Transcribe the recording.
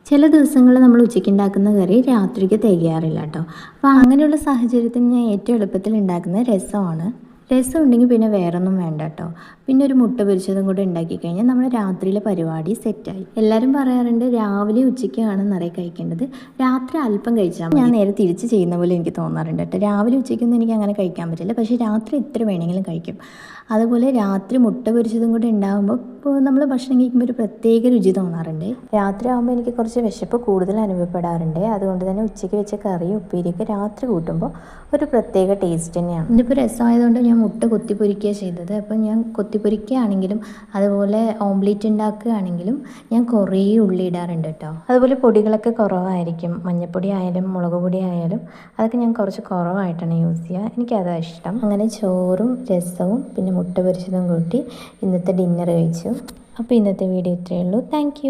ചില ദിവസങ്ങളിൽ നമ്മൾ ഉച്ചയ്ക്ക് ഉണ്ടാക്കുന്ന കറി രാത്രിക്ക് തികയാറില്ല കേട്ടോ. അപ്പോൾ അങ്ങനെയുള്ള സാഹചര്യത്തിൽ ഞാൻ ഏറ്റവും എളുപ്പത്തിൽ ഉണ്ടാക്കുന്നത് രസമാണ്. രസം ഉണ്ടെങ്കിൽ പിന്നെ വേറൊന്നും വേണ്ട കേട്ടോ. പിന്നെ ഒരു മുട്ട പൊരിച്ചതും കൂടെ ഉണ്ടാക്കി കഴിഞ്ഞാൽ നമ്മുടെ രാത്രിയിലെ പരിപാടി സെറ്റായി. എല്ലാവരും പറയാറുണ്ട് രാവിലെ ഉച്ചയ്ക്കാണ് നിറയെ കഴിക്കേണ്ടത്, രാത്രി അല്പം കഴിച്ചാൽ മതി. ഞാൻ നേരെ തിരിച്ച് ചെയ്യുന്ന പോലെ എനിക്ക് തോന്നാറുണ്ട് കേട്ടോ. രാവിലെ ഉച്ചയ്ക്കൊന്നും എനിക്ക് അങ്ങനെ കഴിക്കാൻ പറ്റില്ല, പക്ഷേ രാത്രി എത്ര വേണമെങ്കിലും കഴിക്കും. അതുപോലെ രാത്രി മുട്ട പൊരിച്ചതും കൂടെ ഉണ്ടാകുമ്പോൾ ഇപ്പോൾ നമ്മൾ ഭക്ഷണം കഴിക്കുമ്പോൾ ഒരു പ്രത്യേക രുചി തോന്നാറുണ്ട്. രാത്രി ആകുമ്പോൾ എനിക്ക് കുറച്ച് വിശപ്പ് കൂടുതൽ അനുഭവപ്പെടാറുണ്ട്. അതുകൊണ്ട് തന്നെ ഉച്ചയ്ക്ക് വെച്ച കറി ഉപ്പേരിയൊക്കെ രാത്രി കൂട്ടുമ്പോൾ ഒരു പ്രത്യേക ടേസ്റ്റ് തന്നെയാണ്. ഇതിപ്പോൾ രസമായതുകൊണ്ട് ഞാൻ മുട്ട കൊത്തിപ്പൊരിക്കുകയാണ് ചെയ്തത്. അപ്പം ഞാൻ കൊത്തിപ്പൊരിക്കുകയാണെങ്കിലും അതുപോലെ ഓംലേറ്റ് ഉണ്ടാക്കുകയാണെങ്കിലും ഞാൻ കുറേ ഉള്ളി ഇടാറുണ്ട് കേട്ടോ. അതുപോലെ പൊടികളൊക്കെ കുറവായിരിക്കും. മഞ്ഞൾപ്പൊടി ആയാലും മുളക് പൊടി ആയാലും അതൊക്കെ ഞാൻ കുറച്ച് കുറവായിട്ടാണ് യൂസ് ചെയ്യുക. എനിക്കതാണ് ഇഷ്ടം. അങ്ങനെ ചോറും രസവും പിന്നെ മുട്ട പൊരിച്ചതും കൂട്ടി ഇന്നത്തെ ഡിന്നർ കഴിച്ചു. അപ്പോൾ ഇന്നത്തെ വീഡിയോ ഇത്രയേ ഉള്ളൂ. താങ്ക്